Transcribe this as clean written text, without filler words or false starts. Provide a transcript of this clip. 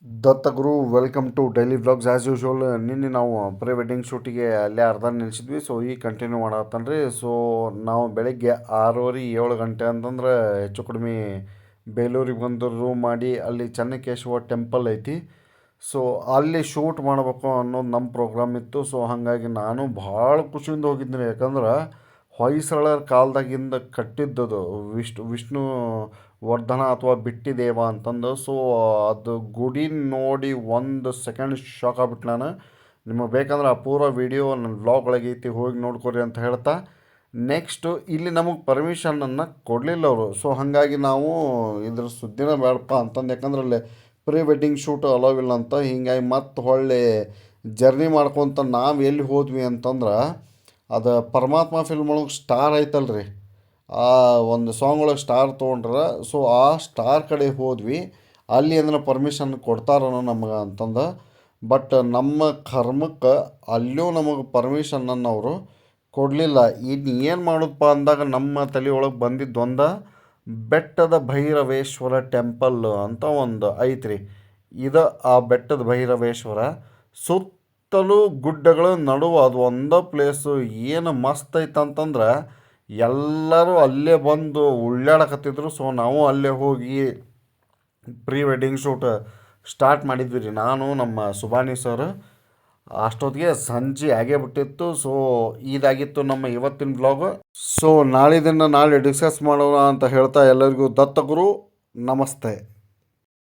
Dattaguru welcome to daily vlogs as usual. ನಿನ್ನೆ ನಾವು pre wedding ಶೂಟಿಗೆ ಅಲ್ಲೇ ಅರ್ಧ ನಿಲ್ಲಿಸಿದ್ವಿ. ಸೊ ಈಗ ಕಂಟಿನ್ಯೂ ಮಾಡತ್ತನ್ರಿ. ಸೊ ನಾವು ಬೆಳಗ್ಗೆ 6:30 7 ಗಂಟೆ ಅಂತಂದ್ರೆ ಹೆಚ್ಚು ಕಡಿಮೆ ಬೇಲೂರಿಗೆ ಬಂದು ರೂಮ್ ಮಾಡಿ ಅಲ್ಲಿ ಚೆನ್ನಕೇಶವ ಟೆಂಪಲ್ ಐತಿ. ಸೊ ಅಲ್ಲಿ ಶೂಟ್ ಮಾಡಬೇಕು ಅನ್ನೋದು ನಮ್ಮ ಪ್ರೋಗ್ರಾಮ್ ಇತ್ತು. ಸೊ ಹಾಗಾಗಿ ನಾನು ಭಾಳ ಖುಷಿಯಿಂದ ಹೋಗಿದ್ದೀನಿ. ಯಾಕಂದ್ರೆ ಹೊಯ್ಸಳರ ಕಾಲದಾಗಿಂದ ಕಟ್ಟಿದ್ದದು ವಿಷ್ಣು ವರ್ಧನ ಅಥವಾ ಬಿಟ್ಟಿದೇವ ಅಂತಂದು. ಸೊ ಅದು ಗುಡಿ ನೋಡಿ ಒಂದು ಸೆಕೆಂಡ್ ಶಾಕ್ ಆಗ್ಬಿಟ್ಟು ನಾನು. ನಿಮಗೆ ಬೇಕಂದ್ರೆ ಆ ಪೂರ ವೀಡಿಯೋ ನನ್ನ ವ್ಲಾಗ್ ಒಳಗೆ ಐತಿ, ಹೋಗಿ ನೋಡ್ಕೊರಿ ಅಂತ ಹೇಳ್ತಾ. ನೆಕ್ಸ್ಟು ಇಲ್ಲಿ ನಮಗೆ ಪರ್ಮಿಷನನ್ನು ಕೊಡಲಿಲ್ಲ ಅವರು. ಸೊ ಹಾಗಾಗಿ ನಾವು ಇದ್ರ ಸುದ್ದಿನ ಬೇಡಪ್ಪ ಅಂತಂದು, ಯಾಕಂದ್ರೆ ಅಲ್ಲಿ ಪ್ರೀ ವೆಡ್ಡಿಂಗ್ ಶೂಟ್ ಅಲೋವಿಲ್ಲ ಅಂತ. ಹೀಗಾಗಿ ಮತ್ತೆ ಹೊಳ್ಳಿ ಜರ್ನಿ ಮಾಡ್ಕೊತ ನಾವು ಎಲ್ಲಿ ಹೋದ್ವಿ ಅಂತಂದ್ರೆ, ಅದು ಪರಮಾತ್ಮ ಫಿಲ್ಮ್ ಒಳಗೆ ಸ್ಟಾರ್ ಐತಲ್ರಿ, ಆ ಒಂದು ಸಾಂಗ್ ಒಳಗೆ ಸ್ಟಾರ್ ತೊಗೊಂಡ್ರೆ. ಸೊ ಆ ಸ್ಟಾರ್ ಕಡೆ ಹೋದ್ವಿ. ಅಲ್ಲಿ ಅಂದ್ರೆ ಪರ್ಮಿಷನ್ ಕೊಡ್ತಾರನೋ ನಮಗೆ ಅಂತಂದು. ಬಟ್ ನಮ್ಮ ಕರ್ಮಕ್ಕೆ ಅಲ್ಲೂ ನಮಗೆ ಪರ್ಮಿಷನನ್ನು ಅವರು ಕೊಡಲಿಲ್ಲ. ಇನ್ನು ಏನು ಮಾಡೋದಪ್ಪ ಅಂದಾಗ ನಮ್ಮ ತಲೆ ಒಳಗೆ ಬಂದಿದ್ದೊಂದು ಬೆಟ್ಟದ ಭೈರವೇಶ್ವರ ಟೆಂಪಲ್ ಅಂತ ಒಂದು ಐತ್ರಿ. ಇದು ಆ ಬೆಟ್ಟದ ಭೈರವೇಶ್ವರ ಸುತ್ತಲೂ ಗುಡ್ಡಗಳು ನಡುವೆ ಅದು ಒಂದೇ ಪ್ಲೇಸು. ಏನು ಮಸ್ತ್ ಐತಂತಂದ್ರೆ ಎಲ್ಲರೂ ಅಲ್ಲೇ ಬಂದು ಉಳ್ಳಾಡಕತ್ತಿದ್ರು. ಸೊ ನಾವು ಅಲ್ಲೇ ಹೋಗಿ ಪ್ರೀ ವೆಡ್ಡಿಂಗ್ ಶೂಟ್ ಸ್ಟಾರ್ಟ್ ಮಾಡಿದ್ವಿ ರೀ, ನಾನು ನಮ್ಮ ಸುಬಾನಿ ಸರ್. ಅಷ್ಟೊತ್ತಿಗೆ ಸಂಜೆ ಆಗೇ ಬಿಟ್ಟಿತ್ತು. ಸೊ ಇದಾಗಿತ್ತು ನಮ್ಮ ಇವತ್ತಿನ ಬ್ಲಾಗ್. ಸೊ ನಾಳೆ ಡಿಸ್ಕಸ್ ಮಾಡೋಣ ಅಂತ ಹೇಳ್ತಾ ಎಲ್ಲರಿಗೂ ದತ್ತಗುರು ನಮಸ್ತೆ.